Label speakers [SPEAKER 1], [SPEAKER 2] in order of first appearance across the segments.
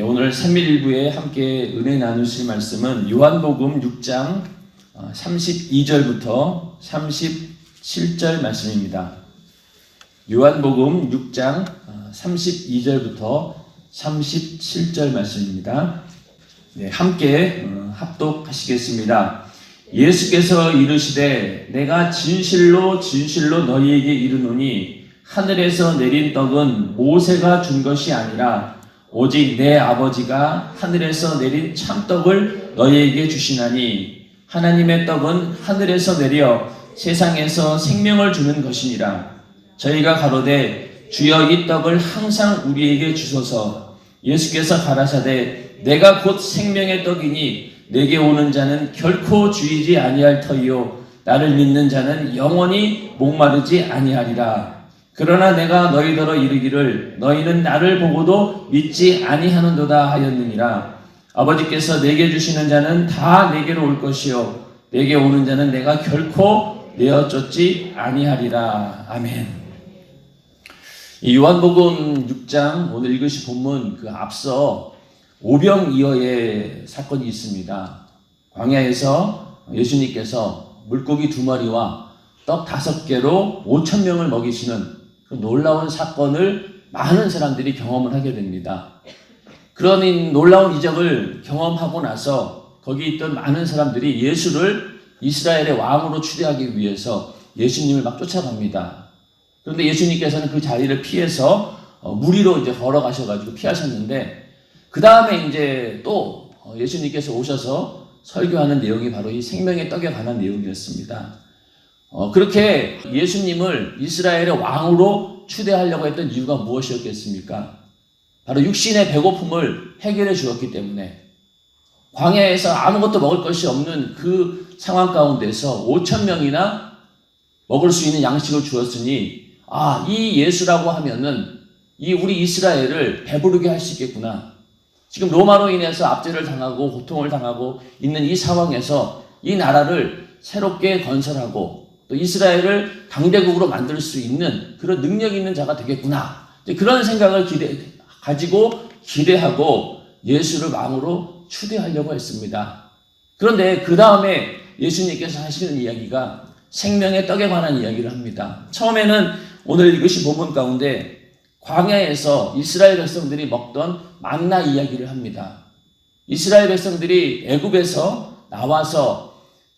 [SPEAKER 1] 오늘 3.1부에 함께 은혜 나누실 말씀은 요한복음 6장 32절부터 37절 말씀입니다. 요한복음 6장 32절부터 37절 말씀입니다. 함께 합독하시겠습니다. 예수께서 이르시되 내가 진실로 진실로 너희에게 이르노니 하늘에서 내린 떡은 모세가 준 것이 아니라 오직 내 아버지가 하늘에서 내린 참떡을 너희에게 주시나니 하나님의 떡은 하늘에서 내려 세상에서 생명을 주는 것이니라. 저희가 가로되 주여 이 떡을 항상 우리에게 주소서. 예수께서 가라사대 내가 곧 생명의 떡이니 내게 오는 자는 결코 주이지 아니할 터이요 나를 믿는 자는 영원히 목마르지 아니하리라. 그러나 내가 너희더러 이르기를 너희는 나를 보고도 믿지 아니하는도다 하였느니라. 아버지께서 내게 주시는 자는 다 내게로 올 것이요 내게 오는 자는 내가 결코 내어 쫓지 아니하리라. 아멘. 이 요한복음 6장 오늘 읽으실 본문 그 앞서 오병이어의 사건이 있습니다. 광야에서 예수님께서 물고기 2마리와 떡 5개로 5,000명을 먹이시는 그 놀라운 사건을 많은 사람들이 경험을 하게 됩니다. 그런 놀라운 이적을 경험하고 나서 거기 있던 많은 사람들이 예수를 이스라엘의 왕으로 추대하기 위해서 예수님을 막 쫓아갑니다. 그런데 예수님께서는 그 자리를 피해서 무리로 이제 걸어가셔가지고 피하셨는데 그 다음에 이제 또 예수님께서 오셔서 설교하는 내용이 바로 이 생명의 떡에 관한 내용이었습니다. 그렇게 예수님을 이스라엘의 왕으로 추대하려고 했던 이유가 무엇이었겠습니까? 바로 육신의 배고픔을 해결해 주었기 때문에 광야에서 아무것도 먹을 것이 없는 그 상황 가운데서 5,000명이나 먹을 수 있는 양식을 주었으니 이 예수라고 하면은 이 우리 이스라엘을 배부르게 할 수 있겠구나. 지금 로마로 인해서 압제를 당하고 고통을 당하고 있는 이 상황에서 이 나라를 새롭게 건설하고 또 이스라엘을 강대국으로 만들 수 있는 그런 능력 있는 자가 되겠구나. 그런 생각을 가지고 기대하고 예수를 왕으로 추대하려고 했습니다. 그런데 그 다음에 예수님께서 하시는 이야기가 생명의 떡에 관한 이야기를 합니다. 처음에는 오늘 읽으신 본문 가운데 광야에서 이스라엘 백성들이 먹던 만나 이야기를 합니다. 이스라엘 백성들이 애굽에서 나와서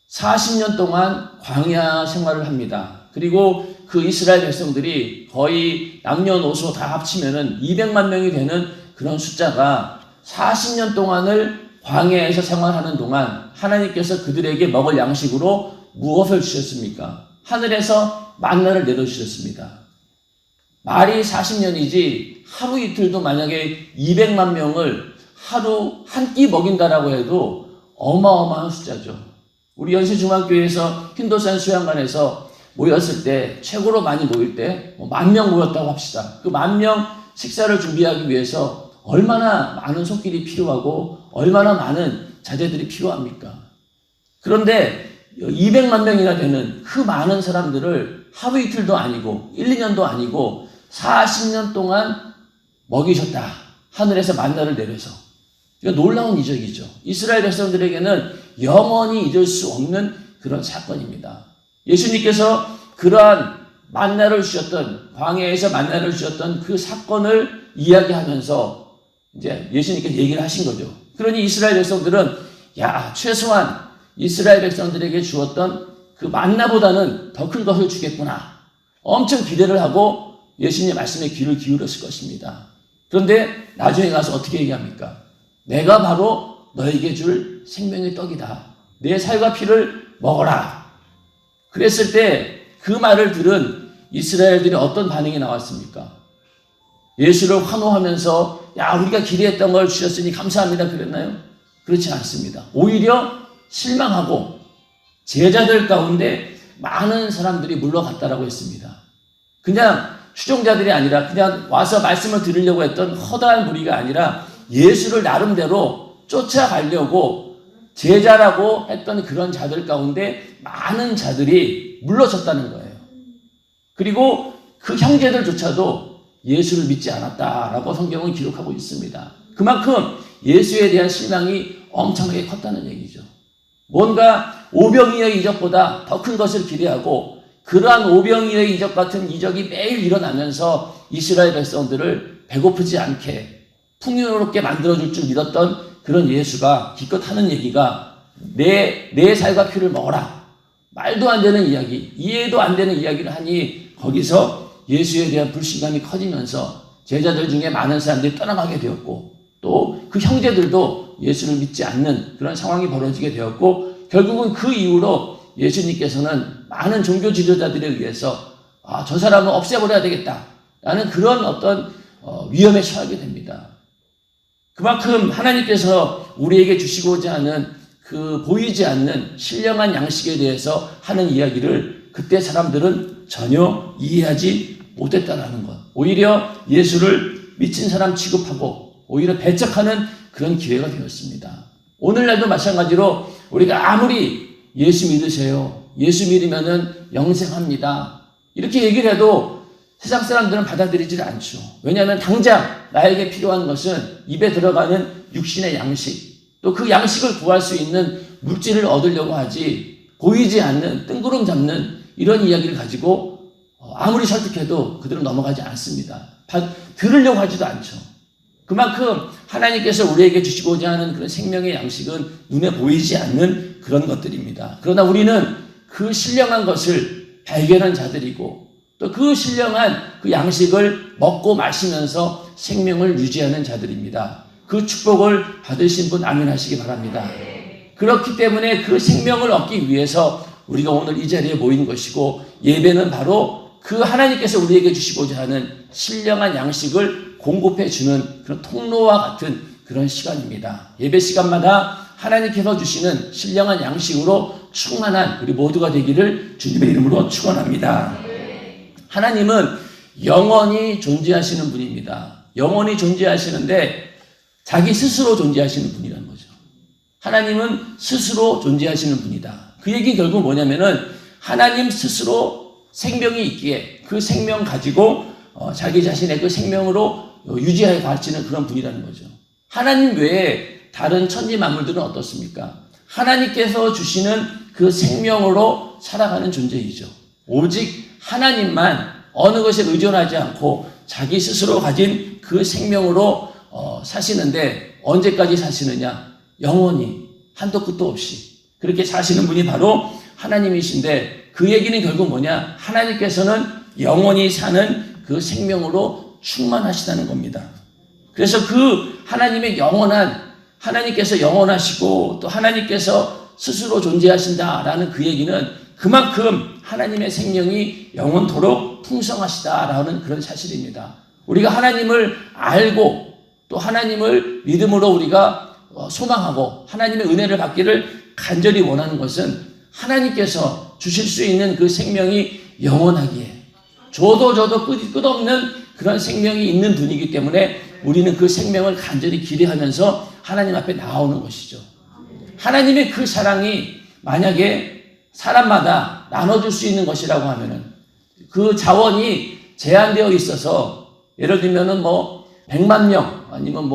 [SPEAKER 1] 40년 동안 광야 생활을 합니다. 그리고 그 이스라엘 백성들이 거의 남녀노소 다 합치면은 200만 명이 되는 그런 숫자가 40년 동안을 광야에서 생활하는 동안 하나님께서 그들에게 먹을 양식으로 무엇을 주셨습니까? 하늘에서 만나를 내려주셨습니다. 말이 40년이지 하루 이틀도 만약에 200만 명을 하루 한 끼 먹인다라고 해도 어마어마한 숫자죠. 우리 연세중앙교회에서 흰도산 수양관에서 모였을 때 최고로 많이 모일 때 10,000명 모였다고 합시다. 그 10,000명 식사를 준비하기 위해서 얼마나 많은 손길이 필요하고 얼마나 많은 자재들이 필요합니까? 그런데 200만 명이나 되는 그 많은 사람들을 하루 이틀도 아니고 1, 2년도 아니고 40년 동안 먹이셨다. 하늘에서 만나를 내려서. 이거 놀라운 이적이죠. 이스라엘 백성들에게는 영원히 잊을 수 없는 그런 사건입니다. 예수님께서 그러한 만나를 주셨던, 광야에서 만나를 주셨던 그 사건을 이야기하면서 이제 예수님께서 얘기를 하신 거죠. 그러니 이스라엘 백성들은 최소한 이스라엘 백성들에게 주었던 그 만나보다는 더 큰 것을 주겠구나. 엄청 기대를 하고 예수님의 말씀에 귀를 기울였을 것입니다. 그런데 나중에 가서 어떻게 얘기합니까? 내가 바로 너에게 줄 생명의 떡이다. 내 살과 피를 먹어라. 그랬을 때 그 말을 들은 이스라엘들이 어떤 반응이 나왔습니까? 예수를 환호하면서 우리가 기대했던 걸 주셨으니 감사합니다 그랬나요? 그렇지 않습니다. 오히려 실망하고 제자들 가운데 많은 사람들이 물러갔다라고 했습니다. 그냥 추종자들이 아니라 그냥 와서 말씀을 들으려고 했던 허다한 무리가 아니라 예수를 나름대로 쫓아가려고 제자라고 했던 그런 자들 가운데 많은 자들이 물러섰다는 거예요. 그리고 그 형제들조차도 예수를 믿지 않았다라고 성경은 기록하고 있습니다. 그만큼 예수에 대한 신앙이 엄청나게 컸다는 얘기죠. 뭔가 오병이어의 이적보다 더 큰 것을 기대하고 그러한 오병이어의 이적 같은 이적이 매일 일어나면서 이스라엘 백성들을 배고프지 않게 풍요롭게 만들어줄 줄 믿었던 그런 예수가 기껏 하는 얘기가 내 살과 피를 먹어라. 말도 안 되는 이야기, 이해도 안 되는 이야기를 하니 거기서 예수에 대한 불신감이 커지면서 제자들 중에 많은 사람들이 떠나가게 되었고 또 그 형제들도 예수를 믿지 않는 그런 상황이 벌어지게 되었고 결국은 그 이후로 예수님께서는 많은 종교 지도자들에 의해서 저 사람은 없애버려야 되겠다라는 그런 어떤 위험에 처하게 됩니다. 그만큼 하나님께서 우리에게 주시고자 하는 그 보이지 않는 신령한 양식에 대해서 하는 이야기를 그때 사람들은 전혀 이해하지 못했다라는 것. 오히려 예수를 미친 사람 취급하고 오히려 배척하는 그런 기회가 되었습니다. 오늘날도 마찬가지로 우리가 아무리 예수 믿으세요. 예수 믿으면은 영생합니다. 이렇게 얘기를 해도 세상 사람들은 받아들이질 않죠. 왜냐하면 당장 나에게 필요한 것은 입에 들어가는 육신의 양식, 또 그 양식을 구할 수 있는 물질을 얻으려고 하지 보이지 않는 뜬구름 잡는 이런 이야기를 가지고 아무리 설득해도 그들은 넘어가지 않습니다. 들으려고 하지도 않죠. 그만큼 하나님께서 우리에게 주시고자 하는 그런 생명의 양식은 눈에 보이지 않는 그런 것들입니다. 그러나 우리는 그 신령한 것을 발견한 자들이고 또 그 신령한 그 양식을 먹고 마시면서 생명을 유지하는 자들입니다. 그 축복을 받으신 분 아멘 하시기 바랍니다. 그렇기 때문에 그 생명을 얻기 위해서 우리가 오늘 이 자리에 모인 것이고 예배는 바로 그 하나님께서 우리에게 주시고자 하는 신령한 양식을 공급해 주는 그런 통로와 같은 그런 시간입니다. 예배 시간마다 하나님께서 주시는 신령한 양식으로 충만한 우리 모두가 되기를 주님의 이름으로 축원합니다. 하나님은 영원히 존재하시는 분입니다. 영원히 존재하시는데 자기 스스로 존재하시는 분이라는 거죠. 하나님은 스스로 존재하시는 분이다. 그 얘기 결국 뭐냐면은 하나님 스스로 생명이 있기에 그 생명 가지고 자기 자신의 그 생명으로 유지하여 가르치는 그런 분이라는 거죠. 하나님 외에 다른 천지 만물들은 어떻습니까? 하나님께서 주시는 그 생명으로 살아가는 존재이죠. 오직 하나님만 어느 것에 의존하지 않고 자기 스스로 가진 그 생명으로 사시는데 언제까지 사시느냐? 영원히 한도 끝도 없이 그렇게 사시는 분이 바로 하나님이신데 그 얘기는 결국 뭐냐? 하나님께서는 영원히 사는 그 생명으로 충만하시다는 겁니다. 그래서 그 하나님의 하나님께서 영원하시고 또 하나님께서 스스로 존재하신다라는 그 얘기는 그만큼 하나님의 생명이 영원토록 풍성하시다라는 그런 사실입니다. 우리가 하나님을 알고 또 하나님을 믿음으로 우리가 소망하고 하나님의 은혜를 받기를 간절히 원하는 것은 하나님께서 주실 수 있는 그 생명이 영원하기에 저도 끝없는 그런 생명이 있는 분이기 때문에 우리는 그 생명을 간절히 기대하면서 하나님 앞에 나오는 것이죠. 하나님의 그 사랑이 만약에 사람마다 나눠줄 수 있는 것이라고 하면은 그 자원이 제한되어 있어서 예를 들면은 100만 명 아니면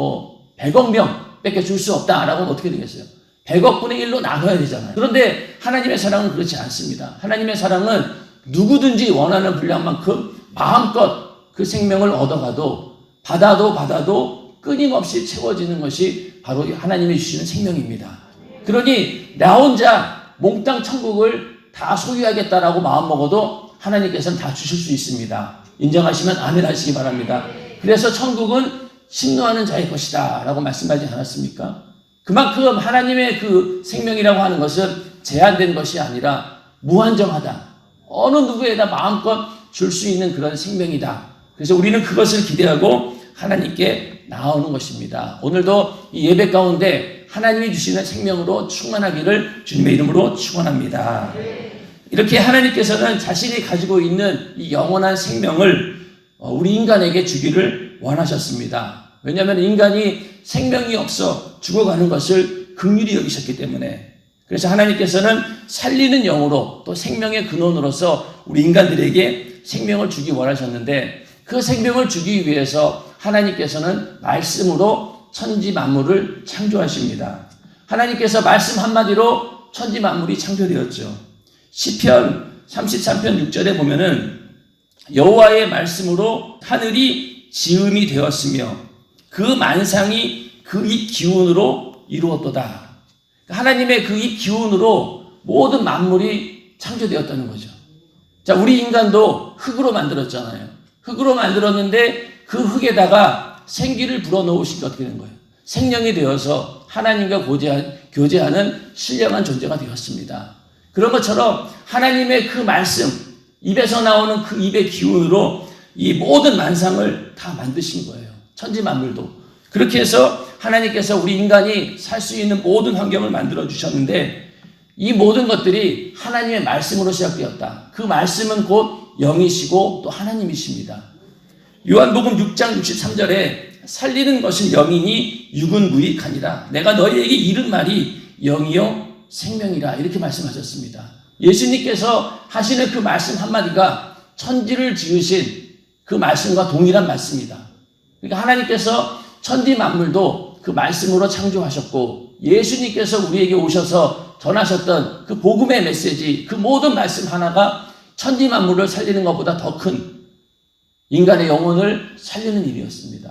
[SPEAKER 1] 100억 명 밖에 줄 수 없다라고 하면 어떻게 되겠어요? 100억 분의 1로 나눠야 되잖아요. 그런데 하나님의 사랑은 그렇지 않습니다. 하나님의 사랑은 누구든지 원하는 분량만큼 마음껏 그 생명을 얻어가도 받아도 끊임없이 채워지는 것이 바로 하나님이 주시는 생명입니다. 그러니 나 혼자 몽땅 천국을 다 소유하겠다라고 마음먹어도 하나님께서는 다 주실 수 있습니다. 인정하시면 아멘 하시기 바랍니다. 그래서 천국은 심노하는 자의 것이다 라고 말씀하지 않았습니까? 그만큼 하나님의 그 생명이라고 하는 것은 제한된 것이 아니라 무한정하다. 어느 누구에다 마음껏 줄 수 있는 그런 생명이다. 그래서 우리는 그것을 기대하고 하나님께 나오는 것입니다. 오늘도 이 예배 가운데 하나님이 주시는 생명으로 충만하기를 주님의 이름으로 축원합니다. 이렇게 하나님께서는 자신이 가지고 있는 이 영원한 생명을 우리 인간에게 주기를 원하셨습니다. 왜냐하면 인간이 생명이 없어 죽어가는 것을 긍휼히 여기셨기 때문에 그래서 하나님께서는 살리는 영으로 또 생명의 근원으로서 우리 인간들에게 생명을 주기 원하셨는데 그 생명을 주기 위해서 하나님께서는 말씀으로 천지 만물을 창조하십니다. 하나님께서 말씀 한마디로 천지 만물이 창조되었죠. 시편 33편 6절에 보면은 여호와의 말씀으로 하늘이 지음이 되었으며 그 만상이 그 입 기운으로 이루었도다. 하나님의 그 입 기운으로 모든 만물이 창조되었다는 거죠. 자, 우리 인간도 흙으로 만들었잖아요. 흙으로 만들었는데 그 흙에다가 생기를 불어넣으시니까 어떻게 된 거예요? 생명이 되어서 하나님과 교제하는 신령한 존재가 되었습니다. 그런 것처럼 하나님의 그 말씀, 입에서 나오는 그 입의 기운으로 이 모든 만상을 다 만드신 거예요. 천지 만물도. 그렇게 해서 하나님께서 우리 인간이 살 수 있는 모든 환경을 만들어 주셨는데 이 모든 것들이 하나님의 말씀으로 시작되었다. 그 말씀은 곧 영이시고 또 하나님이십니다. 요한복음 6장 63절에 살리는 것은 영이니 육은 무익하니라. 내가 너희에게 이른 말이 영이요 생명이라. 이렇게 말씀하셨습니다. 예수님께서 하시는 그 말씀 한마디가 천지를 지으신 그 말씀과 동일한 말씀이다. 그러니까 하나님께서 천지 만물도 그 말씀으로 창조하셨고 예수님께서 우리에게 오셔서 전하셨던 그 복음의 메시지, 그 모든 말씀 하나가 천지 만물을 살리는 것보다 더 큰 인간의 영혼을 살리는 일이었습니다.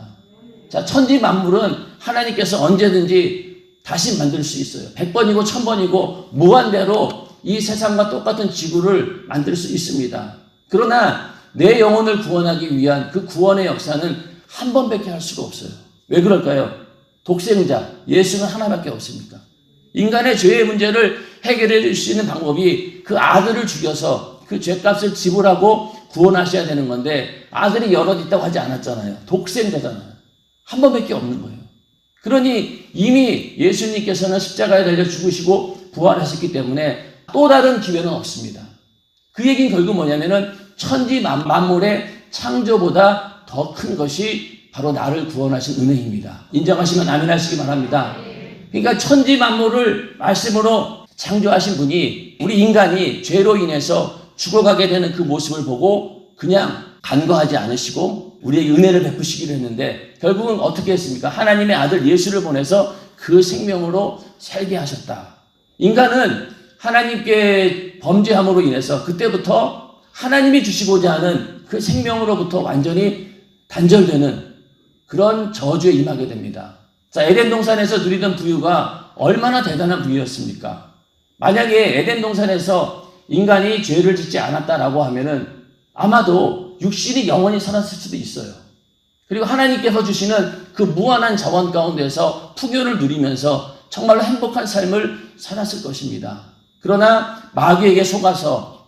[SPEAKER 1] 자, 천지 만물은 하나님께서 언제든지 다시 만들 수 있어요. 100번이고 1000번이고 무한대로 이 세상과 똑같은 지구를 만들 수 있습니다. 그러나 내 영혼을 구원하기 위한 그 구원의 역사는 한 번밖에 할 수가 없어요. 왜 그럴까요? 독생자, 예수는 하나밖에 없습니까? 인간의 죄의 문제를 해결해 줄 수 있는 방법이 그 아들을 죽여서 그 죄값을 지불하고 구원하셔야 되는 건데 아들이 여럿 있다고 하지 않았잖아요. 독생자잖아요. 한 번밖에 없는 거예요. 그러니 이미 예수님께서는 십자가에 달려 죽으시고 부활하셨기 때문에 또 다른 기회는 없습니다. 그 얘기는 결국 뭐냐면은 천지 만물의 창조보다 더 큰 것이 바로 나를 구원하신 은혜입니다. 인정하시면 아멘 하시기 바랍니다. 그러니까 천지 만물을 말씀으로 창조하신 분이 우리 인간이 죄로 인해서 죽어가게 되는 그 모습을 보고 그냥 간과하지 않으시고 우리에게 은혜를 베푸시기로 했는데 결국은 어떻게 했습니까? 하나님의 아들 예수를 보내서 그 생명으로 살게 하셨다. 인간은 하나님께 범죄함으로 인해서 그때부터 하나님이 주시고자 하는 그 생명으로부터 완전히 단절되는 그런 저주에 임하게 됩니다. 자, 에덴 동산에서 누리던 부유가 얼마나 대단한 부유였습니까? 만약에 에덴 동산에서 인간이 죄를 짓지 않았다라고 하면은 아마도 육신이 영원히 살았을 수도 있어요. 그리고 하나님께서 주시는 그 무한한 자원 가운데서 풍요를 누리면서 정말로 행복한 삶을 살았을 것입니다. 그러나 마귀에게 속아서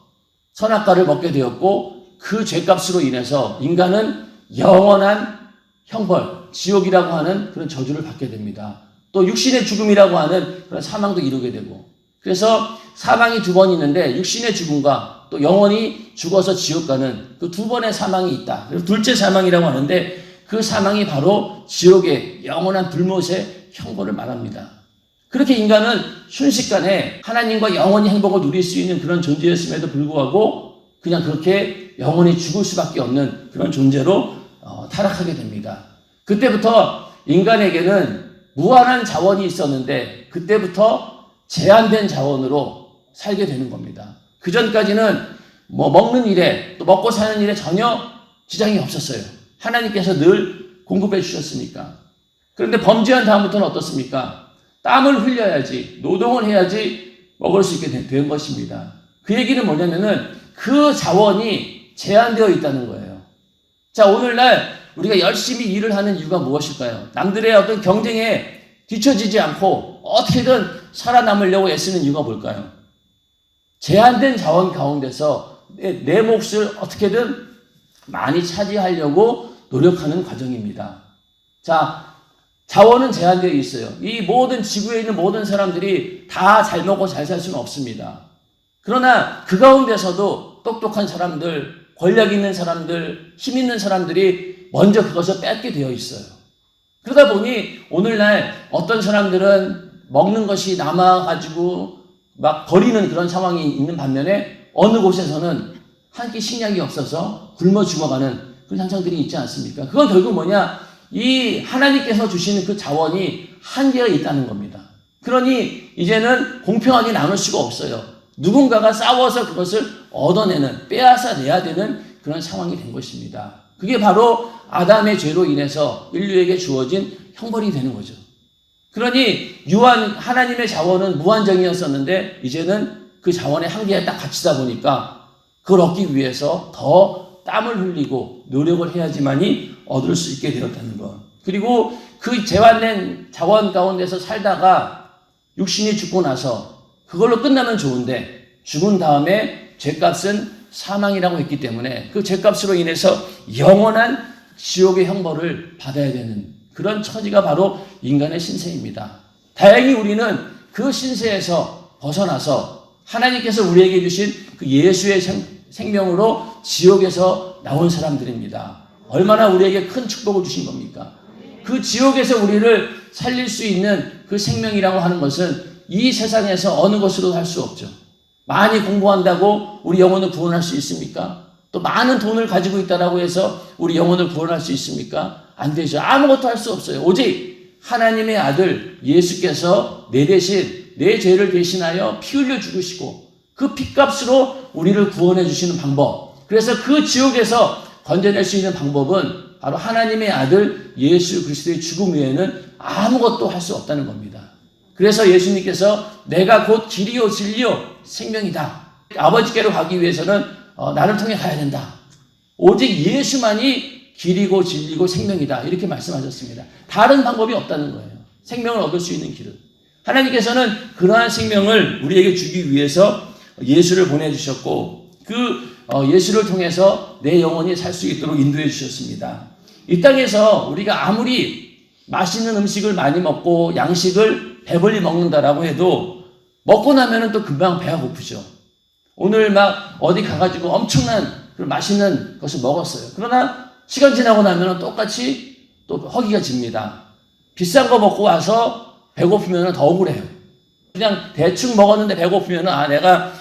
[SPEAKER 1] 선악과를 먹게 되었고 그 죄값으로 인해서 인간은 영원한 형벌, 지옥이라고 하는 그런 저주를 받게 됩니다. 또 육신의 죽음이라고 하는 그런 사망도 이루게 되고 그래서 사망이 두 번 있는데 육신의 죽음과 또 영원히 죽어서 지옥 가는 그 두 번의 사망이 있다. 그리고 둘째 사망이라고 하는데 그 사망이 바로 지옥의 영원한 불못의 형벌을 말합니다. 그렇게 인간은 순식간에 하나님과 영원히 행복을 누릴 수 있는 그런 존재였음에도 불구하고 그냥 그렇게 영원히 죽을 수밖에 없는 그런 존재로 타락하게 됩니다. 그때부터 인간에게는 무한한 자원이 있었는데 그때부터 제한된 자원으로 살게 되는 겁니다. 그 전까지는 먹는 일에 또 먹고 사는 일에 전혀 지장이 없었어요. 하나님께서 늘 공급해 주셨으니까. 그런데 범죄한 다음부터는 어떻습니까? 땀을 흘려야지, 노동을 해야지 먹을 수 있게 된 것입니다. 그 얘기는 뭐냐면은 그 자원이 제한되어 있다는 거예요. 자, 오늘날 우리가 열심히 일을 하는 이유가 무엇일까요? 남들의 어떤 경쟁에 뒤처지지 않고 어떻게든 살아남으려고 애쓰는 이유가 뭘까요? 제한된 자원 가운데서 내 몫을 어떻게든 많이 차지하려고 노력하는 과정입니다. 자, 자원은 제한되어 있어요. 이 모든 지구에 있는 모든 사람들이 다 잘 먹고 잘 살 수는 없습니다. 그러나 그 가운데서도 똑똑한 사람들, 권력 있는 사람들, 힘 있는 사람들이 먼저 그것을 뺏게 되어 있어요. 그러다 보니 오늘날 어떤 사람들은 먹는 것이 남아가지고 막 버리는 그런 상황이 있는 반면에 어느 곳에서는 한 끼 식량이 없어서 굶어 죽어가는 그런 현상들이 있지 않습니까? 그건 결국 뭐냐? 이 하나님께서 주시는 그 자원이 한계가 있다는 겁니다. 그러니 이제는 공평하게 나눌 수가 없어요. 누군가가 싸워서 그것을 얻어내는, 빼앗아내야 되는 그런 상황이 된 것입니다. 그게 바로 아담의 죄로 인해서 인류에게 주어진 형벌이 되는 거죠. 그러니 하나님의 자원은 무한정이었었는데 이제는 그 자원의 한계에 딱 갇히다 보니까 그걸 얻기 위해서 더 땀을 흘리고 노력을 해야지만이 얻을 수 있게 되었다는 것. 그리고 그 제한된 자원 가운데서 살다가 육신이 죽고 나서 그걸로 끝나면 좋은데 죽은 다음에 죄값은 사망이라고 했기 때문에 그 죄값으로 인해서 영원한 지옥의 형벌을 받아야 되는 그런 처지가 바로 인간의 신세입니다. 다행히 우리는 그 신세에서 벗어나서 하나님께서 우리에게 주신 그 예수의 생명으로 지옥에서 나온 사람들입니다. 얼마나 우리에게 큰 축복을 주신 겁니까? 그 지옥에서 우리를 살릴 수 있는 그 생명이라고 하는 것은 이 세상에서 어느 것으로도 할 수 없죠. 많이 공부한다고 우리 영혼을 구원할 수 있습니까? 또 많은 돈을 가지고 있다라고 해서 우리 영혼을 구원할 수 있습니까? 안 되죠. 아무것도 할 수 없어요. 오직 하나님의 아들 예수께서 내 대신 내 죄를 대신하여 피 흘려 죽으시고 그 피값으로 우리를 구원해 주시는 방법. 그래서 그 지옥에서 건져낼 수 있는 방법은 바로 하나님의 아들 예수 그리스도의 죽음 외에는 아무것도 할 수 없다는 겁니다. 그래서 예수님께서 내가 곧 길이요 진리요 생명이다. 아버지께로 가기 위해서는 나를 통해 가야 된다. 오직 예수만이 길이고 진리고 생명이다. 이렇게 말씀하셨습니다. 다른 방법이 없다는 거예요. 생명을 얻을 수 있는 길은. 하나님께서는 그러한 생명을 우리에게 주기 위해서 예수를 보내주셨고 그 예수를 통해서 내 영혼이 살 수 있도록 인도해 주셨습니다. 이 땅에서 우리가 아무리 맛있는 음식을 많이 먹고 양식을 배불리 먹는다라고 해도 먹고 나면은 또 금방 배가 고프죠. 오늘 막 어디 가가지고 엄청난 그런 맛있는 것을 먹었어요. 그러나 시간 지나고 나면은 똑같이 또 허기가 집니다. 비싼 거 먹고 와서 배고프면은 더 억울해요. 그냥 대충 먹었는데 배고프면은 내가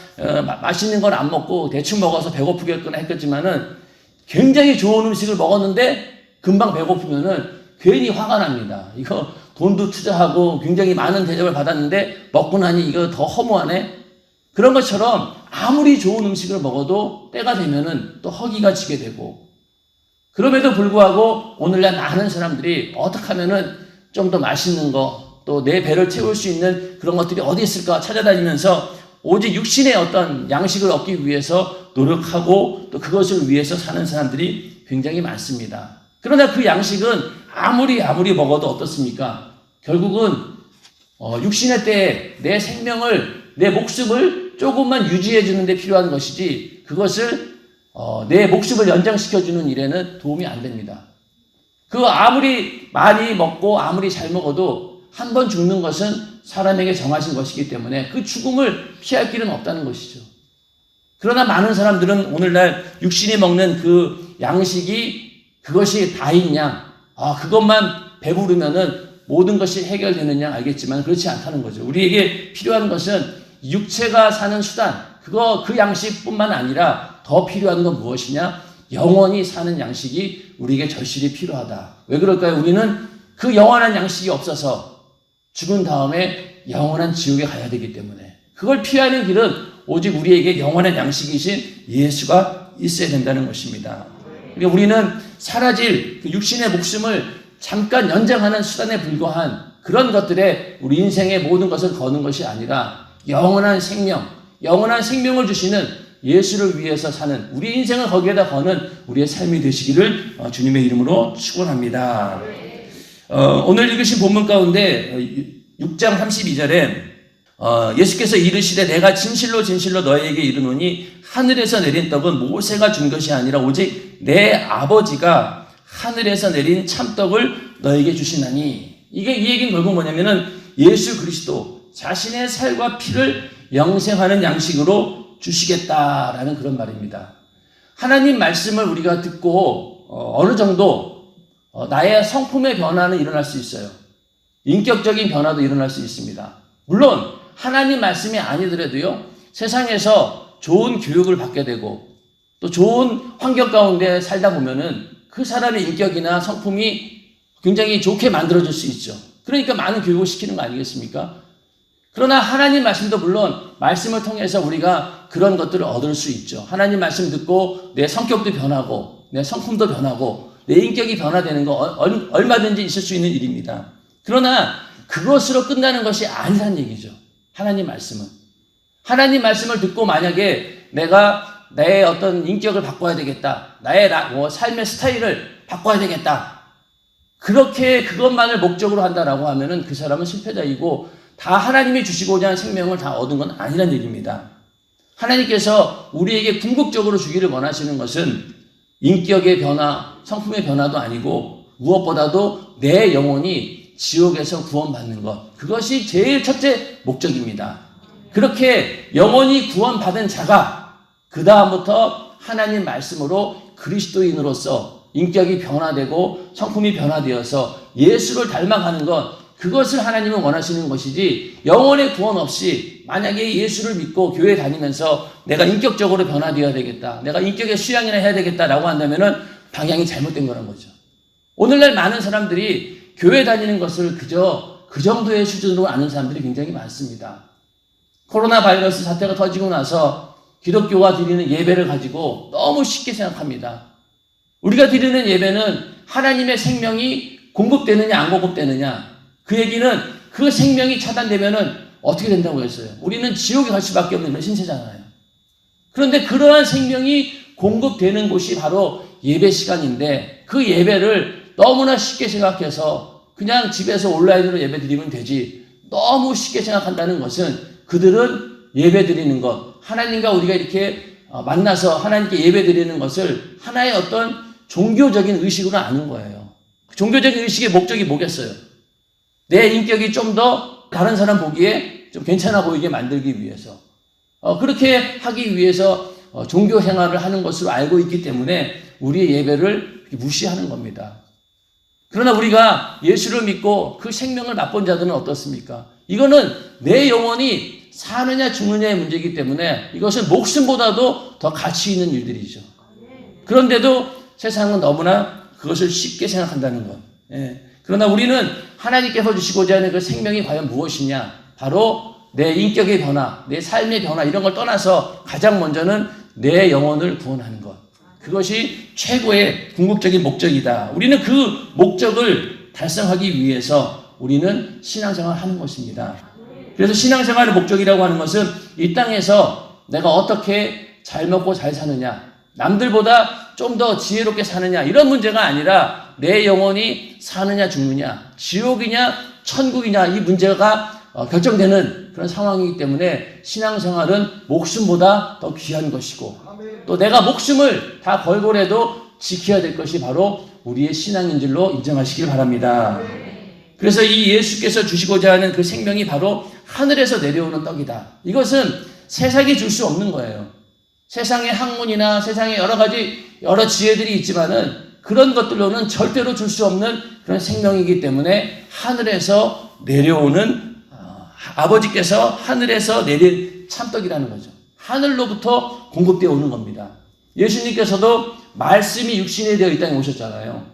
[SPEAKER 1] 맛있는 건 안 먹고 대충 먹어서 배고프겠구나 했겠지만은 굉장히 좋은 음식을 먹었는데 금방 배고프면은 괜히 화가 납니다. 이거 돈도 투자하고 굉장히 많은 대접을 받았는데 먹고 나니 이거 더 허무하네. 그런 것처럼 아무리 좋은 음식을 먹어도 때가 되면은 또 허기가 지게 되고 그럼에도 불구하고 오늘날 많은 사람들이 어떻게 하면은 좀 더 맛있는 거 또 내 배를 채울 수 있는 그런 것들이 어디 있을까 찾아다니면서 오직 육신의 어떤 양식을 얻기 위해서 노력하고 또 그것을 위해서 사는 사람들이 굉장히 많습니다. 그러나 그 양식은 아무리 먹어도 어떻습니까? 결국은 육신의 때에 내 생명을 내 목숨을 조금만 유지해 주는 데 필요한 것이지 그것을 내 목숨을 연장시켜 주는 일에는 도움이 안 됩니다. 그 아무리 많이 먹고 아무리 잘 먹어도 한 번 죽는 것은 사람에게 정하신 것이기 때문에 그 죽음을 피할 길은 없다는 것이죠. 그러나 많은 사람들은 오늘날 육신이 먹는 그 양식이 그것이 다있냐, 그것만 배부르면은 모든 것이 해결되느냐 알겠지만 그렇지 않다는 거죠. 우리에게 필요한 것은 육체가 사는 수단, 그 양식뿐만 아니라 더 필요한 건 무엇이냐? 영원히 사는 양식이 우리에게 절실히 필요하다. 왜 그럴까요? 우리는 그 영원한 양식이 없어서 죽은 다음에 영원한 지옥에 가야 되기 때문에 그걸 피하는 길은 오직 우리에게 영원한 양식이신 예수가 있어야 된다는 것입니다. 그러니까 우리는 사라질 그 육신의 목숨을 잠깐 연장하는 수단에 불과한 그런 것들에 우리 인생의 모든 것을 거는 것이 아니라 영원한 생명을 주시는 예수를 위해서 사는 우리 인생을 거기에다 거는 우리의 삶이 되시기를 주님의 이름으로 축원합니다. 오늘 읽으신 본문 가운데 6장 32절에 예수께서 이르시되 내가 진실로 너희에게 이르노니 하늘에서 내린 떡은 모세가 준 것이 아니라 오직 내 아버지가 하늘에서 내린 참떡을 너희에게 주시나니. 이 얘기는 결국 뭐냐면은 예수 그리스도 자신의 살과 피를 영생하는 양식으로 주시겠다라는 그런 말입니다. 하나님 말씀을 우리가 듣고 어느 정도 나의 성품의 변화는 일어날 수 있어요. 인격적인 변화도 일어날 수 있습니다. 물론 하나님 말씀이 아니더라도요. 세상에서 좋은 교육을 받게 되고 또 좋은 환경 가운데 살다 보면은 그 사람의 인격이나 성품이 굉장히 좋게 만들어줄 수 있죠. 그러니까 많은 교육을 시키는 거 아니겠습니까? 그러나 하나님 말씀도 물론 말씀을 통해서 우리가 그런 것들을 얻을 수 있죠. 하나님 말씀 듣고 내 성격도 변하고 내 성품도 변하고 내 인격이 변화되는 거 얼마든지 있을 수 있는 일입니다. 그러나 그것으로 끝나는 것이 아니란 얘기죠. 하나님 말씀은. 하나님 말씀을 듣고 만약에 내가 내 어떤 인격을 바꿔야 되겠다. 나의 삶의 스타일을 바꿔야 되겠다. 그렇게 그것만을 목적으로 한다라고 하면은 그 사람은 실패자이고 다 하나님이 주시고자 하는 생명을 다 얻은 건 아니란 얘기입니다. 하나님께서 우리에게 궁극적으로 주기를 원하시는 것은 인격의 변화, 성품의 변화도 아니고 무엇보다도 내 영혼이 지옥에서 구원받는 것. 그것이 제일 첫째 목적입니다. 그렇게 영혼이 구원받은 자가 그 다음부터 하나님 말씀으로 그리스도인으로서 인격이 변화되고 성품이 변화되어서 예수를 닮아가는 것, 그것을 하나님은 원하시는 것이지 영혼의 구원 없이 만약에 예수를 믿고 교회 다니면서 내가 인격적으로 변화되어야 되겠다, 내가 인격의 수양이나 해야 되겠다라고 한다면은 방향이 잘못된 거란 거죠. 오늘날 많은 사람들이 교회 다니는 것을 그저 그 정도의 수준으로 아는 사람들이 굉장히 많습니다. 코로나 바이러스 사태가 터지고 나서 기독교가 드리는 예배를 가지고 너무 쉽게 생각합니다. 우리가 드리는 예배는 하나님의 생명이 공급되느냐 안 공급되느냐, 그 얘기는 그 생명이 차단되면은 어떻게 된다고 했어요? 우리는 지옥에 갈 수밖에 없는 신세잖아요. 그런데 그러한 생명이 공급되는 곳이 바로 예배 시간인데 그 예배를 너무나 쉽게 생각해서 그냥 집에서 온라인으로 예배 드리면 되지, 너무 쉽게 생각한다는 것은 그들은 예배 드리는 것, 하나님과 우리가 이렇게 만나서 하나님께 예배 드리는 것을 하나의 어떤 종교적인 의식으로 아는 거예요. 종교적인 의식의 목적이 뭐겠어요? 내 인격이 좀 더 다른 사람 보기에 좀 괜찮아 보이게 만들기 위해서, 그렇게 하기 위해서 종교 생활을 하는 것으로 알고 있기 때문에 우리의 예배를 무시하는 겁니다. 그러나 우리가 예수를 믿고 그 생명을 맛본 자들은 어떻습니까? 이거는 내 영혼이 사느냐 죽느냐의 문제이기 때문에 이것은 목숨보다도 더 가치 있는 일들이죠. 그런데도 세상은 너무나 그것을 쉽게 생각한다는 것. 그러나 우리는 하나님께서 주시고자 하는 그 생명이 과연 무엇이냐? 바로 내 인격의 변화, 내 삶의 변화, 이런 걸 떠나서 가장 먼저는 내 영혼을 구원하는 것. 그것이 최고의 궁극적인 목적이다. 우리는 그 목적을 달성하기 위해서 우리는 신앙생활을 하는 것입니다. 그래서 신앙생활의 목적이라고 하는 것은 이 땅에서 내가 어떻게 잘 먹고 잘 사느냐, 남들보다 좀 더 지혜롭게 사느냐, 이런 문제가 아니라 내 영혼이 사느냐 죽느냐, 지옥이냐 천국이냐, 이 문제가 결정되는 그런 상황이기 때문에 신앙생활은 목숨보다 더 귀한 것이고, 또 내가 목숨을 다 걸고라도 지켜야 될 것이 바로 우리의 신앙인 줄로 인정하시길 바랍니다. 그래서 이 예수께서 주시고자 하는 그 생명이 바로 하늘에서 내려오는 떡이다. 이것은 세상이 줄 수 없는 거예요. 세상의 학문이나 세상의 여러 지혜들이 있지만은 그런 것들로는 절대로 줄 수 없는 그런 생명이기 때문에 하늘에서 내려오는, 아버지께서 하늘에서 내린 참떡이라는 거죠. 하늘로부터 공급되어 오는 겁니다. 예수님께서도 말씀이 육신이 되어 이 땅에 오셨잖아요.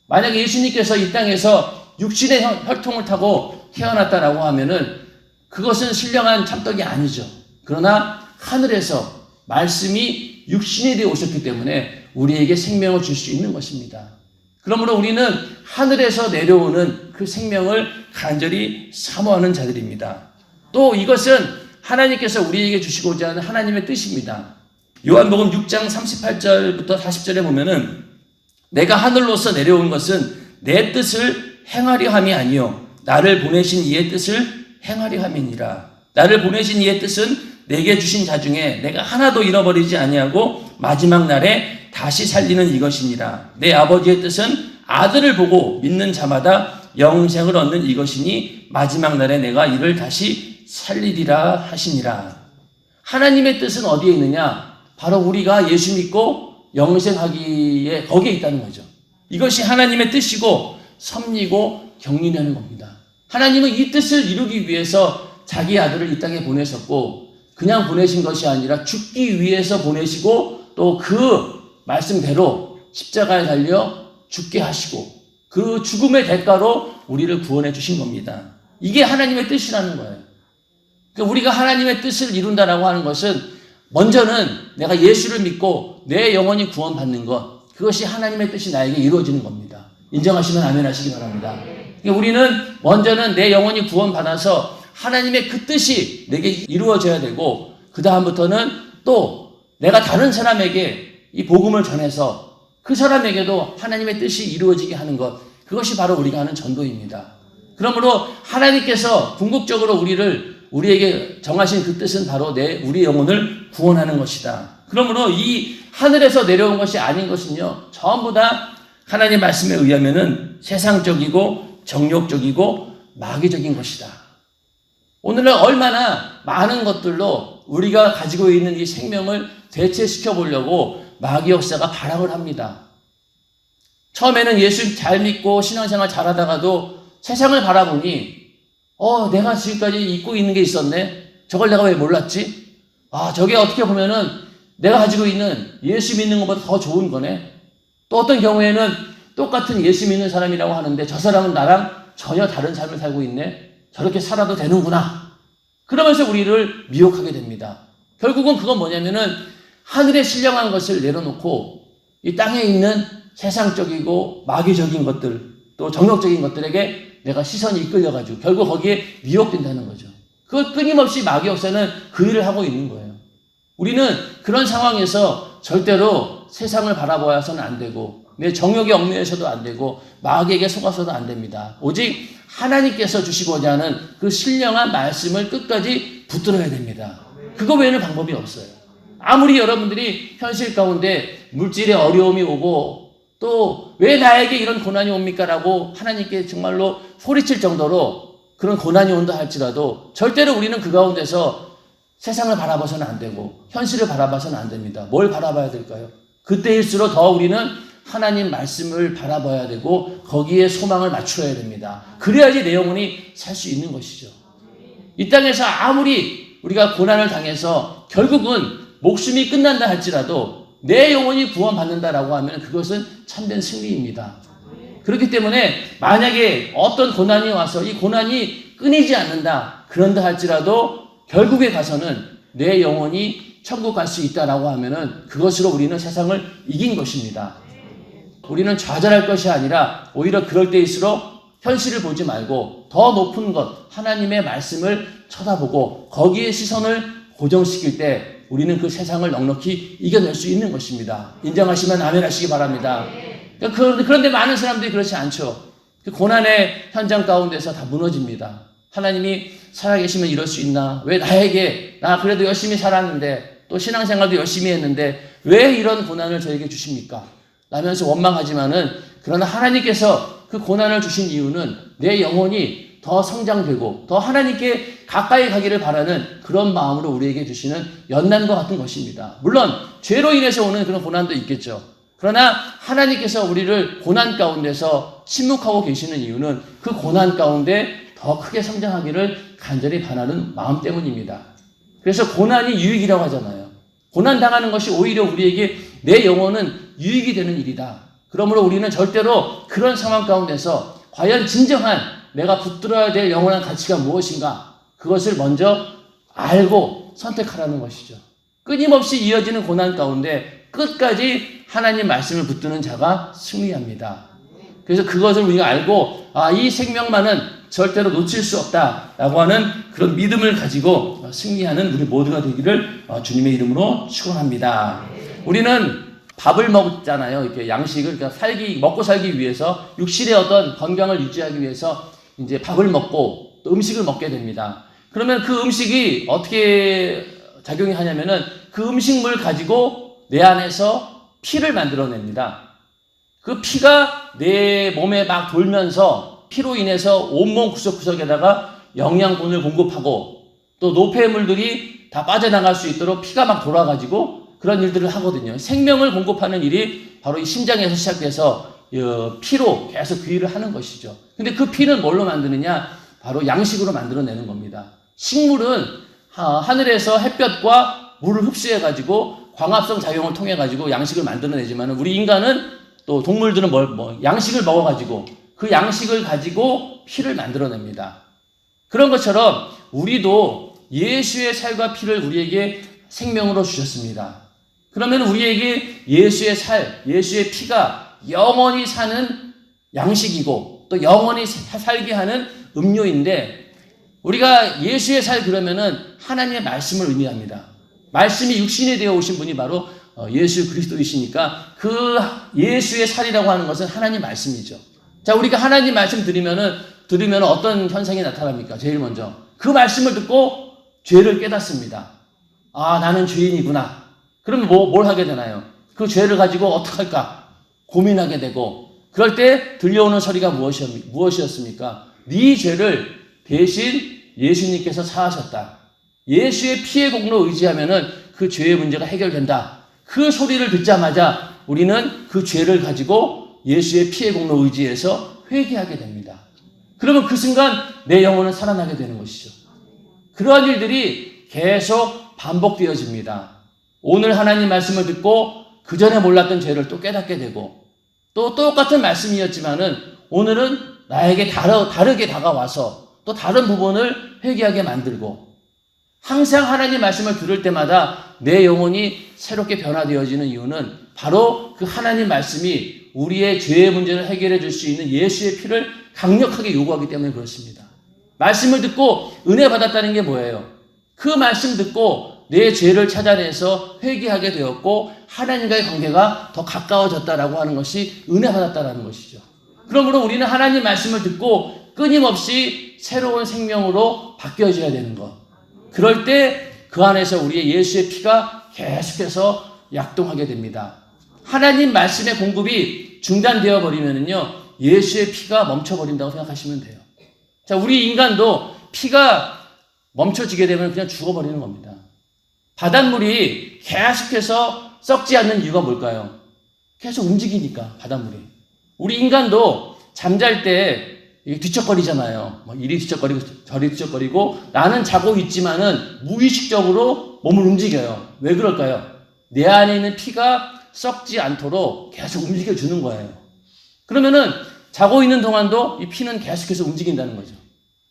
[SPEAKER 1] 만약에 예수님께서 이 땅에서 육신의 혈통을 타고 태어났다라고 하면은 그것은 신령한 참떡이 아니죠. 그러나 하늘에서 말씀이 육신이 되어 오셨기 때문에 우리에게 생명을 줄 수 있는 것입니다. 그러므로 우리는 하늘에서 내려오는 그 생명을 간절히 사모하는 자들입니다. 또 이것은 하나님께서 우리에게 주시고자 하는 하나님의 뜻입니다. 요한복음 6장 38절부터 40절에 보면은 내가 하늘로서 내려온 것은 내 뜻을 행하려 함이 아니요 나를 보내신 이의 뜻을 행하려 함이니라. 나를 보내신 이의 뜻은 내게 주신 자 중에 내가 하나도 잃어버리지 아니하고 마지막 날에 다시 살리는 이것이니라. 내 아버지의 뜻은 아들을 보고 믿는 자마다 영생을 얻는 이것이니 마지막 날에 내가 이를 다시 살리리라 하시니라. 하나님의 뜻은 어디에 있느냐? 바로 우리가 예수 믿고 영생하기에 거기에 있다는 거죠. 이것이 하나님의 뜻이고 섭리고 경륜하는 겁니다. 하나님은 이 뜻을 이루기 위해서 자기 아들을 이 땅에 보내셨고, 그냥 보내신 것이 아니라 죽기 위해서 보내시고 또 그 말씀대로 십자가에 달려 죽게 하시고 그 죽음의 대가로 우리를 구원해 주신 겁니다. 이게 하나님의 뜻이라는 거예요. 그러니까 우리가 하나님의 뜻을 이룬다라고 하는 것은 먼저는 내가 예수를 믿고 내 영혼이 구원받는 것, 그것이 하나님의 뜻이 나에게 이루어지는 겁니다. 인정하시면 아멘 하시기 바랍니다. 그러니까 우리는 먼저는 내 영혼이 구원받아서 하나님의 그 뜻이 내게 이루어져야 되고, 그 다음부터는 또 내가 다른 사람에게 이 복음을 전해서 그 사람에게도 하나님의 뜻이 이루어지게 하는 것, 그것이 바로 우리가 하는 전도입니다. 그러므로 하나님께서 궁극적으로 우리에게 정하신 그 뜻은 바로 우리 영혼을 구원하는 것이다. 그러므로 이 하늘에서 내려온 것이 아닌 것은요, 전부 다 하나님 말씀에 의하면은 세상적이고 정욕적이고 마귀적인 것이다. 오늘날 얼마나 많은 것들로 우리가 가지고 있는 이 생명을 대체시켜 보려고 마귀 역사가 발악을 합니다. 처음에는 예수 잘 믿고 신앙생활 잘하다가도 세상을 바라보니 내가 지금까지 잊고 있는 게 있었네. 저걸 내가 왜 몰랐지? 저게 어떻게 보면은 내가 가지고 있는 예수 믿는 것보다 더 좋은 거네. 또 어떤 경우에는 똑같은 예수 믿는 사람이라고 하는데 저 사람은 나랑 전혀 다른 삶을 살고 있네. 저렇게 살아도 되는구나. 그러면서 우리를 미혹하게 됩니다. 결국은 그건 뭐냐면은 하늘에 신령한 것을 내려놓고 이 땅에 있는 세상적이고 마귀적인 것들, 또 정욕적인 것들에게 내가 시선이 이끌려가지고 결국 거기에 미혹된다는 거죠. 그것 끊임없이 마귀 역사는 그 일을 하고 있는 거예요. 우리는 그런 상황에서 절대로 세상을 바라봐서는 안 되고, 내 정욕에 얽매여서도 안 되고, 마귀에게 속아서도 안 됩니다. 오직 하나님께서 주시고자 하는 그 신령한 말씀을 끝까지 붙들어야 됩니다. 그거 외에는 방법이 없어요. 아무리 여러분들이 현실 가운데 물질의 어려움이 오고 또 왜 나에게 이런 고난이 옵니까? 라고 하나님께 정말로 소리칠 정도로 그런 고난이 온다 할지라도 절대로 우리는 그 가운데서 세상을 바라봐서는 안 되고 현실을 바라봐서는 안 됩니다. 뭘 바라봐야 될까요? 그때일수록 더 우리는 하나님 말씀을 바라봐야 되고 거기에 소망을 맞춰야 됩니다. 그래야지 내 영혼이 살 수 있는 것이죠. 이 땅에서 아무리 우리가 고난을 당해서 결국은 목숨이 끝난다 할지라도 내 영혼이 구원받는다라고 하면 그것은 참된 승리입니다. 그렇기 때문에 만약에 어떤 고난이 와서 이 고난이 끊이지 않는다, 그런다 할지라도 결국에 가서는 내 영혼이 천국 갈 수 있다라고 하면은 그것으로 우리는 세상을 이긴 것입니다. 우리는 좌절할 것이 아니라 오히려 그럴 때일수록 현실을 보지 말고 더 높은 것, 하나님의 말씀을 쳐다보고 거기에 시선을 고정시킬 때 우리는 그 세상을 넉넉히 이겨낼 수 있는 것입니다. 인정하시면 아멘 하시기 바랍니다. 그런데 많은 사람들이 그렇지 않죠. 그 고난의 현장 가운데서 다 무너집니다. 하나님이 살아계시면 이럴 수 있나? 왜 나에게, 나 그래도 열심히 살았는데 또 신앙생활도 열심히 했는데 왜 이런 고난을 저에게 주십니까? 라면서 원망하지만은, 그러나 하나님께서 그 고난을 주신 이유는 내 영혼이 더 성장되고 더 하나님께 가까이 가기를 바라는 그런 마음으로 우리에게 주시는 연단과 같은 것입니다. 물론 죄로 인해서 오는 그런 고난도 있겠죠. 그러나 하나님께서 우리를 고난 가운데서 침묵하고 계시는 이유는 그 고난 가운데 더 크게 성장하기를 간절히 바라는 마음 때문입니다. 그래서 고난이 유익이라고 하잖아요. 고난 당하는 것이 오히려 우리에게 내 영혼은 유익이 되는 일이다. 그러므로 우리는 절대로 그런 상황 가운데서 과연 진정한 내가 붙들어야 될 영원한 가치가 무엇인가, 그것을 먼저 알고 선택하라는 것이죠. 끊임없이 이어지는 고난 가운데 끝까지 하나님 말씀을 붙드는 자가 승리합니다. 그래서 그것을 우리가 알고 이 생명만은 절대로 놓칠 수 없다라고 하는 그런 믿음을 가지고 승리하는 우리 모두가 되기를 주님의 이름으로 축원합니다. 우리는 밥을 먹잖아요. 이렇게 양식을, 그러니까 먹고 살기 위해서, 육신의 어떤 건강을 유지하기 위해서 이제 밥을 먹고 또 음식을 먹게 됩니다. 그러면 그 음식이 어떻게 작용이 하냐면은 그 음식물 가지고 내 안에서 피를 만들어냅니다. 그 피가 내 몸에 막 돌면서 피로 인해서 온몸 구석구석에다가 영양분을 공급하고 또 노폐물들이 다 빠져나갈 수 있도록 피가 막 돌아가지고 그런 일들을 하거든요. 생명을 공급하는 일이 바로 이 심장에서 시작돼서 피로 계속 그 일을 하는 것이죠. 근데 그 피는 뭘로 만드느냐? 바로 양식으로 만들어내는 겁니다. 식물은 하늘에서 햇볕과 물을 흡수해가지고 광합성 작용을 통해가지고 양식을 만들어내지만, 우리 인간은 또 동물들은 양식을 먹어가지고 그 양식을 가지고 피를 만들어냅니다. 그런 것처럼 우리도 예수의 살과 피를 우리에게 생명으로 주셨습니다. 그러면 우리에게 예수의 살, 예수의 피가 영원히 사는 양식이고 또 영원히 살게 하는 음료인데, 우리가 예수의 살 그러면은 하나님의 말씀을 의미합니다. 말씀이 육신이 되어 오신 분이 바로 예수 그리스도이시니까 그 예수의 살이라고 하는 것은 하나님 말씀이죠. 자, 우리가 하나님 말씀 들으면 어떤 현상이 나타납니까? 제일 먼저 그 말씀을 듣고 죄를 깨닫습니다. 아, 나는 죄인이구나. 그러면 뭘 하게 되나요? 그 죄를 가지고 어떡할까 고민하게 되고, 그럴 때 들려오는 소리가 무엇이었습니까? 네 죄를 대신 예수님께서 사하셨다. 예수의 피의 공로 의지하면은 그 죄의 문제가 해결된다. 그 소리를 듣자마자 우리는 그 죄를 가지고 예수의 피의 공로 의지해서 회개하게 됩니다. 그러면 그 순간 내 영혼은 살아나게 되는 것이죠. 그러한 일들이 계속 반복되어집니다. 오늘 하나님 말씀을 듣고 그 전에 몰랐던 죄를 또 깨닫게 되고, 또 똑같은 말씀이었지만은 오늘은 나에게 다르게 다가와서 또 다른 부분을 회개하게 만들고, 항상 하나님 말씀을 들을 때마다 내 영혼이 새롭게 변화되어지는 이유는 바로 그 하나님 말씀이 우리의 죄의 문제를 해결해 줄 수 있는 예수의 피를 강력하게 요구하기 때문에 그렇습니다. 말씀을 듣고 은혜 받았다는 게 뭐예요? 그 말씀 듣고 내 죄를 찾아내서 회개하게 되었고 하나님과의 관계가 더 가까워졌다라고 하는 것이 은혜 받았다라는 것이죠. 그러므로 우리는 하나님 말씀을 듣고 끊임없이 새로운 생명으로 바뀌어져야 되는 것. 그럴 때 그 안에서 우리의 예수의 피가 계속해서 약동하게 됩니다. 하나님 말씀의 공급이 중단되어 버리면은요, 예수의 피가 멈춰버린다고 생각하시면 돼요. 자, 우리 인간도 피가 멈춰지게 되면 그냥 죽어버리는 겁니다. 바닷물이 계속해서 썩지 않는 이유가 뭘까요? 계속 움직이니까, 바닷물이. 우리 인간도 잠잘 때 뒤척거리잖아요. 이리 뒤척거리고 저리 뒤척거리고, 나는 자고 있지만은 무의식적으로 몸을 움직여요. 왜 그럴까요? 내 안에 있는 피가 썩지 않도록 계속 움직여주는 거예요. 그러면은 자고 있는 동안도 이 피는 계속해서 움직인다는 거죠.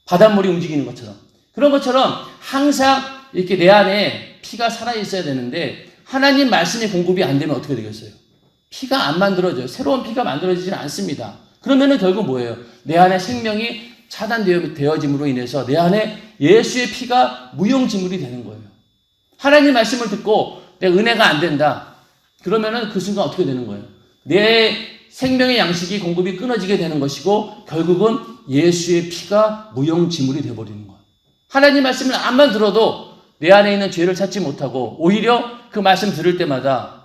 [SPEAKER 1] 바닷물이 움직이는 것처럼. 그런 것처럼 항상 이렇게 내 안에 피가 살아있어야 되는데, 하나님 말씀의 공급이 안 되면 어떻게 되겠어요? 피가 안 만들어져요. 새로운 피가 만들어지지는 않습니다. 그러면은 결국 뭐예요? 내 안에 생명이 차단되어짐으로 인해서 내 안에 예수의 피가 무용지물이 되는 거예요. 하나님 말씀을 듣고 내 은혜가 안 된다. 그러면은 그 순간 어떻게 되는 거예요? 내 생명의 양식이 공급이 끊어지게 되는 것이고, 결국은 예수의 피가 무용지물이 되어버리는 거예요. 하나님 말씀을 암만 들어도 내 안에 있는 죄를 찾지 못하고, 오히려 그 말씀 들을 때마다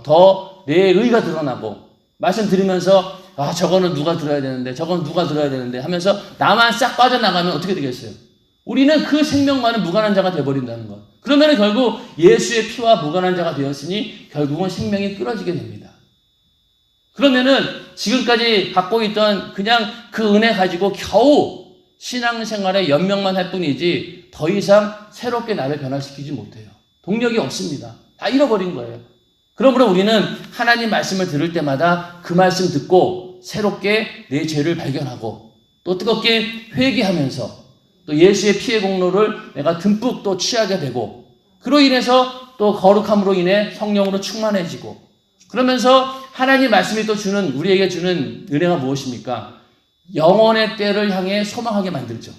[SPEAKER 1] 더 내 의가 드러나고, 말씀 들으면서 아, 저거는 누가 들어야 되는데, 저건 누가 들어야 되는데 하면서 나만 싹 빠져나가면 어떻게 되겠어요? 우리는 그 생명과는 무관한 자가 되어버린다는 것. 그러면 결국 예수의 피와 무관한 자가 되었으니 결국은 생명이 끊어지게 됩니다. 그러면은 지금까지 갖고 있던 그냥 그 은혜 가지고 겨우 신앙생활에 연명만 할 뿐이지 더 이상 새롭게 나를 변화시키지 못해요. 동력이 없습니다. 다 잃어버린 거예요. 그러므로 우리는 하나님 말씀을 들을 때마다 그 말씀 듣고 새롭게 내 죄를 발견하고, 또 뜨겁게 회개하면서 또 예수의 피의 공로를 내가 듬뿍 또 취하게 되고, 그로 인해서 또 거룩함으로 인해 성령으로 충만해지고, 그러면서 하나님 말씀이 또 우리에게 주는 은혜가 무엇입니까? 영원의 때를 향해 소망하게 만들죠.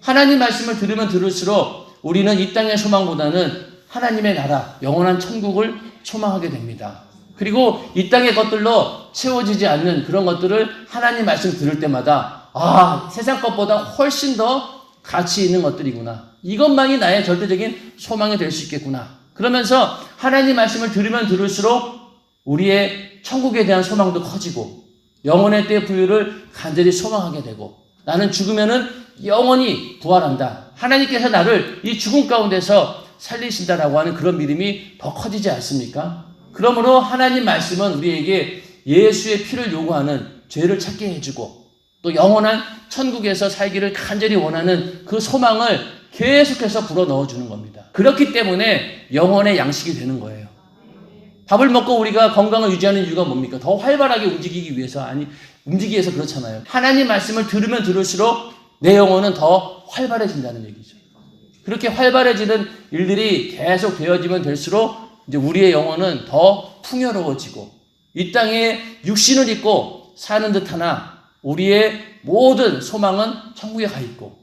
[SPEAKER 1] 하나님 말씀을 들으면 들을수록 우리는 이 땅의 소망보다는 하나님의 나라, 영원한 천국을 소망하게 됩니다. 그리고 이 땅의 것들로 채워지지 않는 그런 것들을 하나님 말씀 들을 때마다, 아, 세상 것보다 훨씬 더 가치 있는 것들이구나. 이것만이 나의 절대적인 소망이 될 수 있겠구나. 그러면서 하나님 말씀을 들으면 들을수록 우리의 천국에 대한 소망도 커지고, 영원의 때의 부유를 간절히 소망하게 되고, 나는 죽으면은 영원히 부활한다. 하나님께서 나를 이 죽음 가운데서 살리신다라고 하는 그런 믿음이 더 커지지 않습니까? 그러므로 하나님 말씀은 우리에게 예수의 피를 요구하는, 죄를 찾게 해주고, 또 영원한 천국에서 살기를 간절히 원하는 그 소망을 계속해서 불어넣어주는 겁니다. 그렇기 때문에 영혼의 양식이 되는 거예요.
[SPEAKER 2] 밥을 먹고 우리가 건강을 유지하는 이유가 뭡니까? 더 활발하게 움직이기 위해서, 움직이기 위해서 그렇잖아요. 하나님 말씀을 들으면 들을수록 내 영혼은 더 활발해진다는 얘기죠. 그렇게 활발해지는 일들이 계속 되어지면 될수록 이제 우리의 영혼은 더 풍요로워지고 이 땅에 육신을 입고 사는 듯하나 우리의 모든 소망은 천국에 가 있고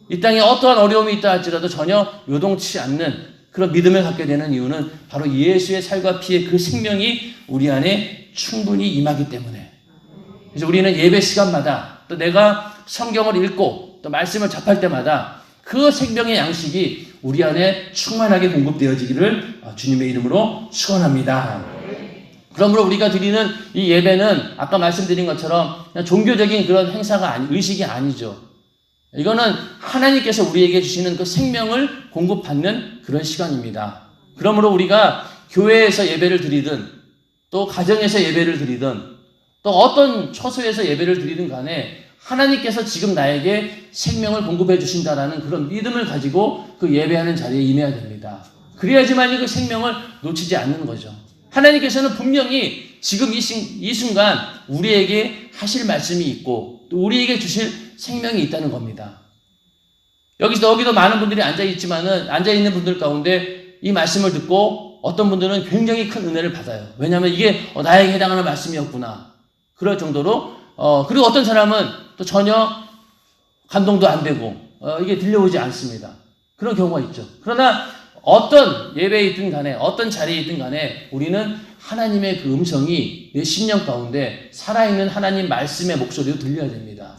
[SPEAKER 2] 이 땅에 어떠한 어려움이 있다 할지라도 전혀 요동치 않는 그런 믿음을 갖게 되는 이유는 바로 예수의 살과 피의 그 생명이 우리 안에 충분히 임하기 때문에. 그래서 우리는 예배 시간마다 또 내가 성경을 읽고 또 말씀을 접할 때마다 그 생명의 양식이 우리 안에 충만하게 공급되어지기를 주님의 이름으로 축원합니다. 그러므로 우리가 드리는 이 예배는 아까 말씀드린 것처럼 그냥 종교적인 그런 행사가 의식이 아니죠. 이거는 하나님께서 우리에게 주시는 그 생명을 공급받는 그런 시간입니다. 그러므로 우리가 교회에서 예배를 드리든 또 가정에서 예배를 드리든 또 어떤 처소에서 예배를 드리든 간에 하나님께서 지금 나에게 생명을 공급해 주신다라는 그런 믿음을 가지고 그 예배하는 자리에 임해야 됩니다. 그래야지만 그 생명을 놓치지 않는 거죠. 하나님께서는 분명히 지금 이 순간 우리에게 하실 말씀이 있고 또 우리에게 주실 생명이 있다는 겁니다. 여기도 많은 분들이 앉아있는 분들 가운데 이 말씀을 듣고 어떤 분들은 굉장히 큰 은혜를 받아요. 왜냐하면 이게 나에게 해당하는 말씀이었구나. 그럴 정도로, 그리고 어떤 사람은 또 전혀 감동도 안 되고, 이게 들려오지 않습니다. 그런 경우가 있죠. 그러나 어떤 예배에 있든 간에, 어떤 자리에 있든 간에 우리는 하나님의 그 음성이 내 심령 가운데 살아있는 하나님 말씀의 목소리로 들려야 됩니다.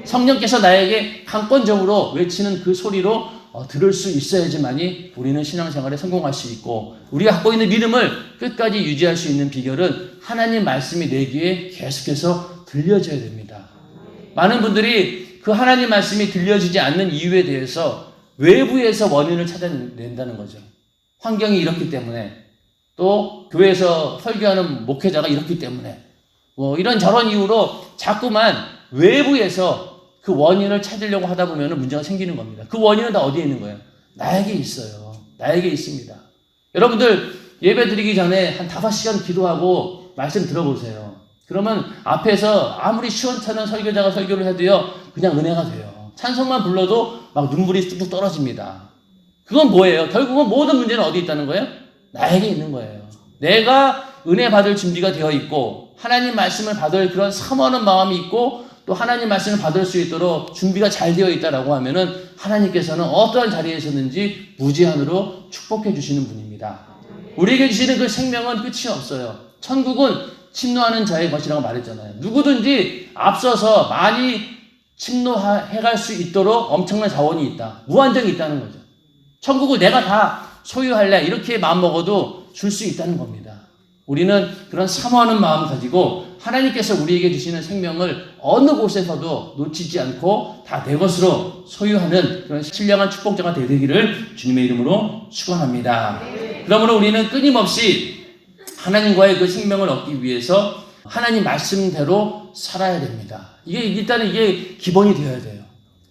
[SPEAKER 2] 성령께서 나에게 강권적으로 외치는 그 소리로 들을 수 있어야지만이 우리는 신앙생활에 성공할 수 있고 우리가 갖고 있는 믿음을 끝까지 유지할 수 있는 비결은 하나님 말씀이 내 귀에 계속해서 들려져야 됩니다. 많은 분들이 그 하나님 말씀이 들려지지 않는 이유에 대해서 외부에서 원인을 찾아낸다는 거죠. 환경이 이렇기 때문에 또 교회에서 설교하는 목회자가 이렇기 때문에 이런 저런 이유로 자꾸만 외부에서 그 원인을 찾으려고 하다 보면 문제가 생기는 겁니다. 그 원인은 다 어디에 있는 거예요? 나에게 있어요. 나에게 있습니다. 여러분들 예배 드리기 전에 한 5시간 기도하고 말씀 들어보세요. 그러면 앞에서 아무리 시원찮은 설교자가 설교를 해도요, 그냥 은혜가 돼요. 찬송만 불러도 막 눈물이 뚝뚝 떨어집니다. 그건 뭐예요? 결국은 모든 문제는 어디 있다는 거예요? 나에게 있는 거예요. 내가 은혜 받을 준비가 되어 있고 하나님 말씀을 받을 그런 사모하는 마음이 있고 또 하나님 말씀을 받을 수 있도록 준비가 잘 되어 있다라고 하면은 하나님께서는 어떠한 자리에서든지 무제한으로 축복해 주시는 분입니다. 우리에게 주시는 그 생명은 끝이 없어요. 천국은 침노하는 자의 것이라고 말했잖아요. 누구든지 앞서서 많이 침노해갈 수 있도록 엄청난 자원이 있다. 무한정이 있다는 거죠. 천국을 내가 다 소유할래 이렇게 마음먹어도 줄 수 있다는 겁니다. 우리는 그런 사모하는 마음 가지고 하나님께서 우리에게 주시는 생명을 어느 곳에서도 놓치지 않고 다 내 것으로 소유하는 그런 신령한 축복자가 되기를 주님의 이름으로 축원합니다. 그러므로 우리는 끊임없이 하나님과의 그 생명을 얻기 위해서 하나님 말씀대로 살아야 됩니다. 일단은 이게 기본이 되어야 돼요.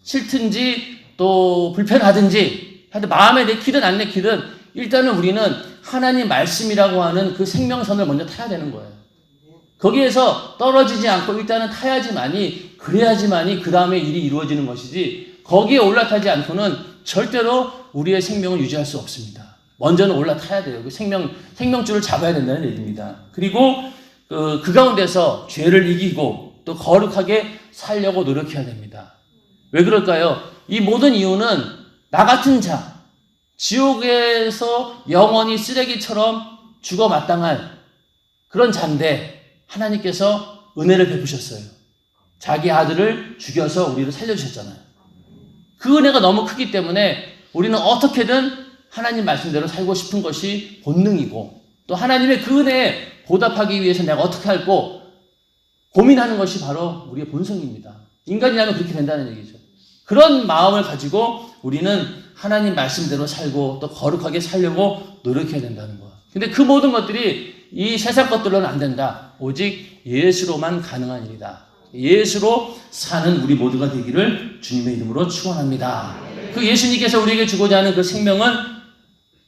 [SPEAKER 2] 싫든지 또 불편하든지 하여튼 마음에 내키든 안 내키든 일단은 우리는 하나님 말씀이라고 하는 그 생명선을 먼저 타야 되는 거예요. 거기에서 떨어지지 않고 일단은 그래야지만이 그 다음에 일이 이루어지는 것이지 거기에 올라타지 않고는 절대로 우리의 생명을 유지할 수 없습니다. 먼저는 올라타야 돼요. 그 생명줄을 잡아야 된다는 얘기입니다. 그리고 그 가운데서 죄를 이기고 또 거룩하게 살려고 노력해야 됩니다. 왜 그럴까요? 이 모든 이유는 나 같은 자, 지옥에서 영원히 쓰레기처럼 죽어 마땅할 그런 자인데 하나님께서 은혜를 베푸셨어요. 자기 아들을 죽여서 우리를 살려주셨잖아요. 그 은혜가 너무 크기 때문에 우리는 어떻게든 하나님 말씀대로 살고 싶은 것이 본능이고 또 하나님의 그 은혜에 보답하기 위해서 내가 어떻게 할고 고민하는 것이 바로 우리의 본성입니다. 인간이라면 그렇게 된다는 얘기죠. 그런 마음을 가지고 우리는 하나님 말씀대로 살고 또 거룩하게 살려고 노력해야 된다는 거예요. 근데 그 모든 것들이 이 세상 것들로는 안 된다. 오직 예수로만 가능한 일이다. 예수로 사는 우리 모두가 되기를 주님의 이름으로 축원합니다. 그 예수님께서 우리에게 주고자 하는 그 생명은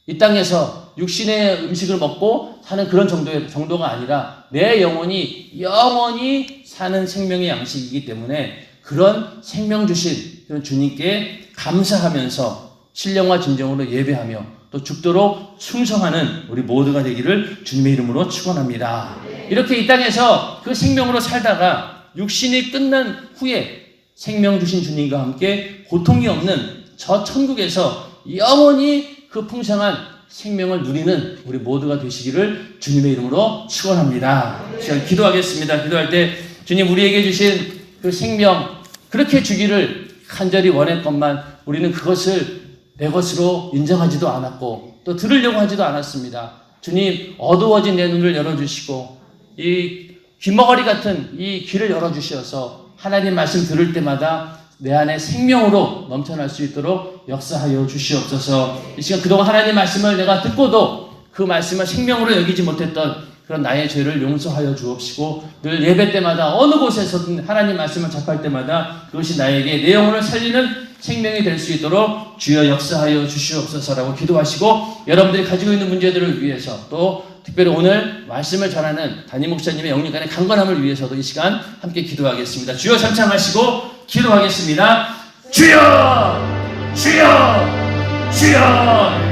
[SPEAKER 2] 이 땅에서 육신의 음식을 먹고 사는 그런 정도가 아니라 내 영혼이 영원히 사는 생명의 양식이기 때문에 그런 생명 주신 그런 주님께 감사하면서 신령과 진정으로 예배하며 또 죽도록 충성하는 우리 모두가 되기를 주님의 이름으로 축원합니다. 이렇게 이 땅에서 그 생명으로 살다가 육신이 끝난 후에 생명 주신 주님과 함께 고통이 없는 저 천국에서 영원히 그 풍성한 생명을 누리는 우리 모두가 되시기를 주님의 이름으로 축원합니다. 시간 기도하겠습니다. 기도할 때 주님 우리에게 주신 그 생명 그렇게 주기를 간절히 원했건만 우리는 그것을 내 것으로 인정하지도 않았고 또 들으려고 하지도 않았습니다. 주님 어두워진 내 눈을 열어주시고 이 귀머거리 같은 이 귀를 열어주셔서 하나님 말씀 들을 때마다 내 안에 생명으로 넘쳐날 수 있도록 역사하여 주시옵소서. 이 시간 그동안 하나님 말씀을 내가 듣고도 그 말씀을 생명으로 여기지 못했던 그런 나의 죄를 용서하여 주옵시고 늘 예배 때마다 어느 곳에서든 하나님 말씀을 접할 때마다 그것이 나에게 내 영혼을 살리는 생명이 될 수 있도록 주여 역사하여 주시옵소서라고 기도하시고 여러분들이 가지고 있는 문제들을 위해서 또 특별히 오늘 말씀을 전하는 담임 목사님의 영육간의 강건함을 위해서도 이 시간 함께 기도하겠습니다. 주여 삼창하시고 기도하겠습니다. 주여! 주여! 주여!